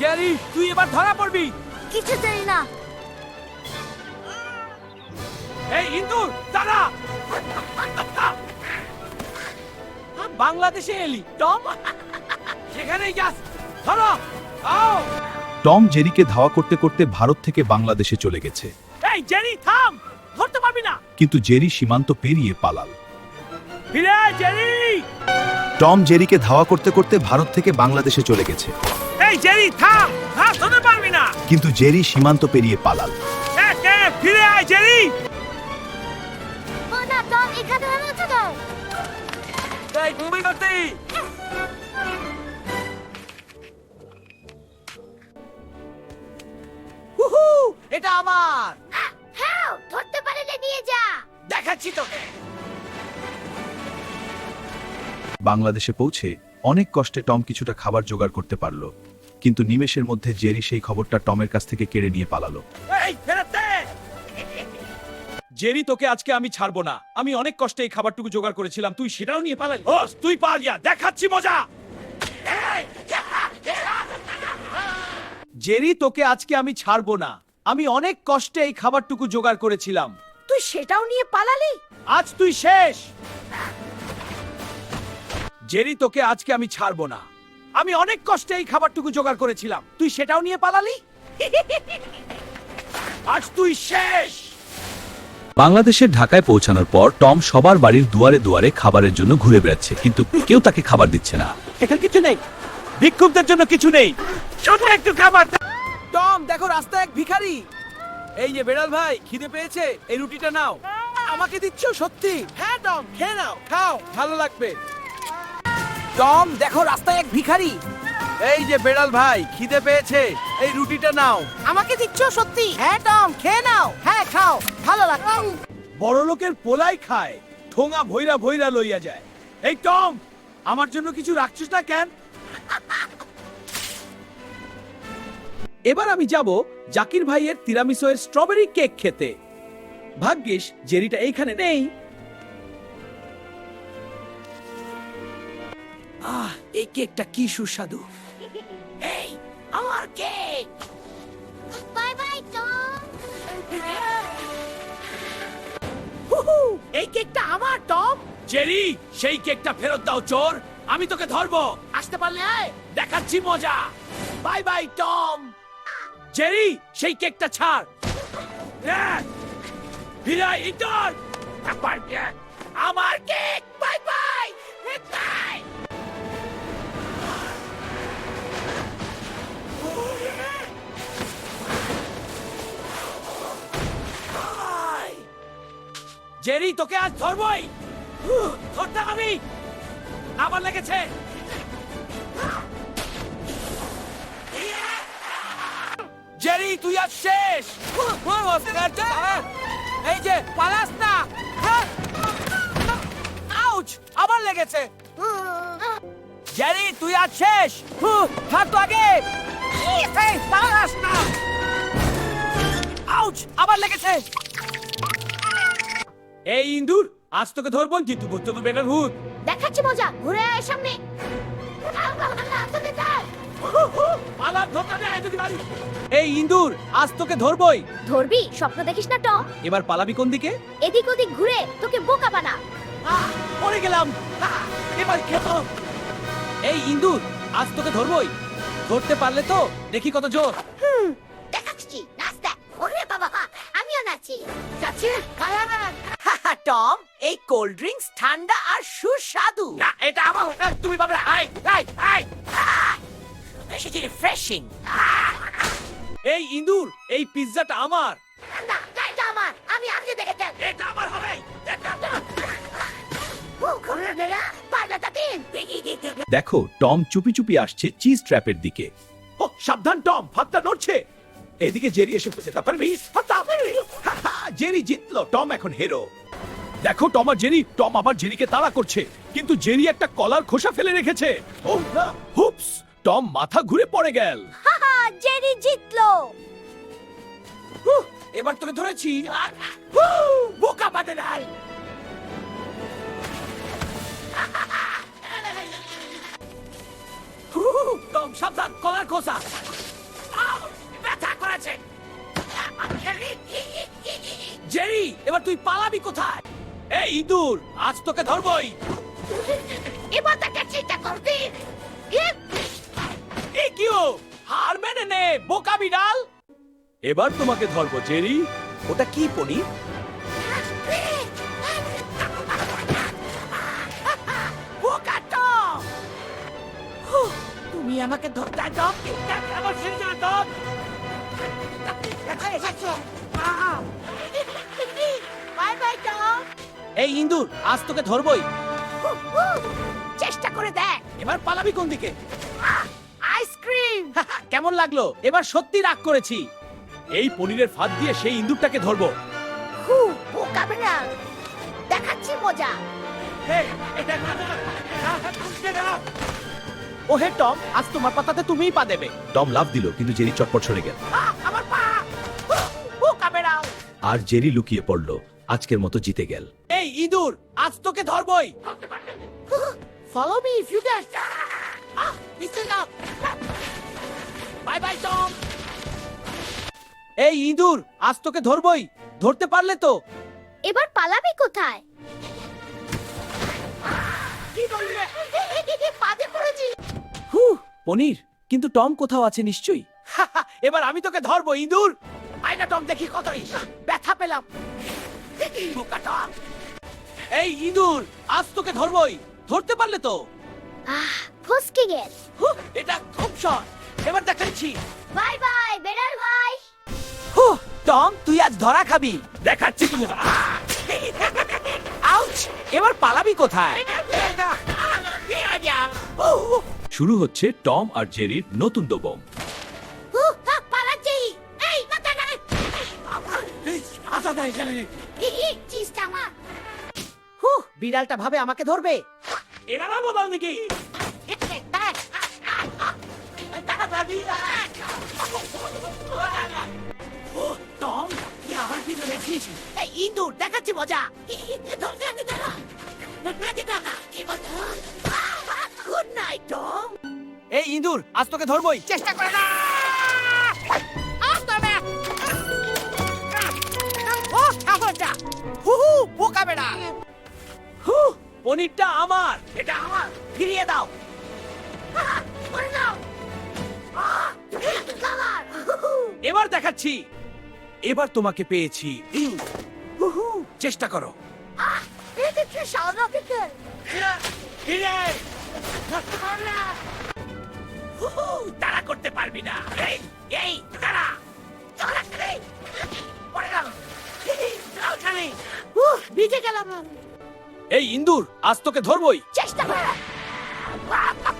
Jerry তুই এবার ধরা পড়বি। কিছু জানি না। এই ইন্দুর দাঁড়া। বাংলাদেশে এলি টম, সেখানেই যাস। ধরো আও। টম জেরিকে ধাওয়া করতে করতে ভারত থেকে বাংলাদেশে চলে গেছে, এই জেরি থাম, ধরতে পারবি না। কিন্তু জেরি সীমান্ত পেরিয়ে পালাল। ফিরে আয় জেরি। টম জেরিকে ধাওয়া করতে করতে ভারত থেকে বাংলাদেশে চলে গেছে, এই জেরি থাম, ধরতে পারবি না। কিন্তু জেরি সীমান্ত পেরিয়ে পালাল। ফিরে আয় জেরি। ও না টম, এখানে আছে তো। এই তুমি করতে। হুহু, এটা আমার। হ্যাঁ, ধরতে পারলে নিয়ে যা। দেখাচ্ছি তোকে। বাংলাদেশে পৌঁছে অনেক কষ্টে টম কিছুটা খাবার জোগাড় করতে পারল, কিন্তু নিমেষের মধ্যে জেরি সেই খবরটা টমের কাছ থেকে কেড়ে নিয়ে পালালো। এই ফেরত দে। জেরি তোকে আজকে আমি ছাড়বো না। আমি অনেক কষ্টে এই খাবারটুকু জোগাড় করেছিলাম, তুই সেটাও নিয়ে পালালি। বস তুই পালিয়া, দেখাচ্ছি মজা। জেরি তোকে আজকে আমি ছাড়বো না। আমি অনেক কষ্টে এই খাবারটুকু জোগাড় করেছিলাম। তুই সেটাও নিয়ে পালালি? আজ তুই শেষ। জেরি তোকে আজকে আমি ছাড়বো না। আমি অনেক কষ্টে এই খাবারটুকু জোগাড় করেছিলাম, তুই সেটাও নিয়ে পালালি। আজ তুই শেষ। বাংলাদেশের ঢাকায় পৌঁছানোর পর টম সবার বাড়ির দুয়ারে দুয়ারে খাবারের জন্য ঘুরে বেড়াচ্ছে, কিন্তু কেউ তাকে খাবার দিচ্ছে না। এখানে কিছু নেই, ভিক্ষুকদের জন্য কিছু নেই, শুধু একটু খাবার। টম দেখো রাস্তায় এক ভিখারি। এই যে বেড়াল ভাই, খিদে পেয়েছে, এই রুটিটা নাও। আমাকে দিচ্ছ সত্যি? হ্যাঁ টম, খেয়ে নাও, খাও, ভালো লাগবে। টম দেখো রাস্তায় এক ভিখারি। এই যে বেড়াল ভাই, খিদে পেয়েছে, এই রুটিটা নাও। আমাকে দিচ্ছ সত্যি? হ্যাঁ টম, খেয়ে নাও। হ্যাঁ খাও, ভালো লাগবে। বড় লোকের পোলাই খায়, ঠোঙা ভৈরা ভৈরা লইয়া যায়। এই টম, আমার জন্য কিছু রাখছিস না কেন? এবার আমি যাব জাকির ভাইয়ের তিরামিসের স্ট্রবেরি কেক খেতে। ভাগ্যিস জেরিটা এইখানে নেই। এই কেকটা কি সুস্বাদু। এই আমার কেক। Bye bye Tom. হুহু, এই কেকটা আমার টম। জেরি সেই কেকটা ফেরত দাও চোর, আমি তোকে ধরবো। আসতে পারলে আয়, দেখাচ্ছি মজা। Bye bye Tom. জেরি সেই কেকটা ছাড়। বিদায় ইন্টার। আমার cake. Bye bye bye. Jerry তোকে আজ ধরবই। ধরতে আমি, আবার লেগেছে। জেরি তুই আজ শেষ। এই যে পালাস না। আউচ, আবার লেগেছে। জেরি তুই আজ শেষ। থাক তো আগে। এই পালাস না। আউচ, আবার লেগেছে। এই ইন্দুর, আজ তোকে ধরবো, কিন্তু বুঝতে তো বেটার ভূত। দেখাচ্ছি মজা, ঘুরে আয় সামনে। এই ইন্দুর, আজ তোকে ধরবই। ধরবি? স্বপ্ন দেখিস না টম। এবার পালাবি কোন দিকে? এদিক ওদিক ঘুরে তোকে বোকা বানা। পড়ে গেলাম। এবার খেত। এই ইন্দুর, আজ তোকে ধরবই। ধরতে পারলে তো দেখি কত জোর। দেখাচ্ছি, নাচ দেখ। ওরে বাবা, আমিও নাচি। নাচি, টম, এই কোল্ড ড্রিঙ্কস ঠান্ডা আর সুস্বাদু। না, এটা আমার। তুমি পাবে। রিফ্রেশিং। এই ইন্দুর, এই পিৎজাটা আমার। না, এটা আমার। আমি আগে দেখেছি। এটা আমার হবে। দেখো টম চুপি চুপি আসছে চিজ ট্র্যাপের দিকে। ও সাবধান টম, ফাত্তা নড়ছে। এদিকে জেরি এসে যেতে পারবি? জেরি জিতলো, টম এখন হিরো। দেখো টম আর জেরি, টম আবার জেরিকে তাড়া করছে, কিন্তু জেরি একটা কলার খোসা ফেলে রেখেছে। ও না, হুপস, টম মাথা ঘুরে পড়ে গেল। জেরি জিতলো। এবার তোকে ধরেছি। বোকা বাদে নাই। টম সাবধান, কলার খোসা। এবার তুই পালাবি কোথায়? এই ইঁদুর, আজ তোকে ধরবই। এবার তাকে চিন্তা করবি এই কিও, হার মেনে নে বোকা বিড়াল। এবার তোমাকে ধরবো জেরি। ওটা কি পনি? বোকা টম, তুমি আমাকে ধরতে দাও, আমার সিজা দাও। Bye bye Tom. এই ইঁদুর, আজ তোকে ধরবই। চেষ্টা করে দেখ। এবার পালাবি কোন দিকে? আইসক্রিম। কেমন লাগলো? এবার সত্যি রাগ করেছি। এই পনিরের ফাঁদ দিয়ে সেই ইঁদুরটাকে ধরবো। বোকা বিড়াল, দেখাচ্ছি মজা। ও হে টম, আজ তোমার পাতাতে তুমিই পা দেবে। টম লাফ দিল, কিন্তু জেরি চটপট সরে গেল। আমার পা। বোকা বিড়াল। আর জেরি লুকিয়ে পড়ল। আজকের মতো জিতে গেল। এই ইঁদুর, আজ তোকে ধরবই। Follow me if you can. Listen up. Bye bye Tom. এই ইঁদুর, আজ তোকে ধরবই। ধরতে পারলে তো? এবার পালাবি কোথায়? কি বললে? পাদে পড়েছি। পনির, কিন্তু টম কোথাও আছে নিশ্চয়ই। এবার আমি তোকে ধরবো ইঁদুর। আয়না টম দেখি কত ব্যথা পেলাম। বোকা টম। এই ইঁদুর, আজ তোকে ধরবই। ধরতে পারলে তো? ফসকে গেল। এটা খুব সহজ। এবার দেখাচ্ছি। বাই বাই বেড়াল ভাই। টম, তুই আজ ধরা খাবি। দেখাচ্ছি তুমি। আউচ! এবার পালাবি কোথায়? শুরু হচ্ছে টম আর জেরির নতুন দোবম। পালাচ্ছি। এই মাথা নাই। চিজটা আমার। বিড়ালটা ভাবে আমাকে ধরবে। এরা না বদল নাকি? টম, তুই আমার ভিতরে রেখেছিস। এই ইঁদুর দেখাচ্ছি মজা। Good night Tom. এই ইঁদুর, আজ তোকে ধরবই। চেষ্টা করে না। ও সাহসটা। বোকা বেড়া। পনিরটা আমার। এটা আমার। ফিরিয়ে দাও। করে দাও। কালার। এবার দেখাচ্ছি। এবার তোমাকে পেয়েছি। চেষ্টা করো। এটা কি সাদা পিকল? তারা করতে পারবি না। এই তারা। চলা করে। পড়ে গেল। ওখানে। ভিজে গেলাম আমি। এই ইন্দুর, আজ তোকে ধরবই। চেষ্টা করে। বাবা।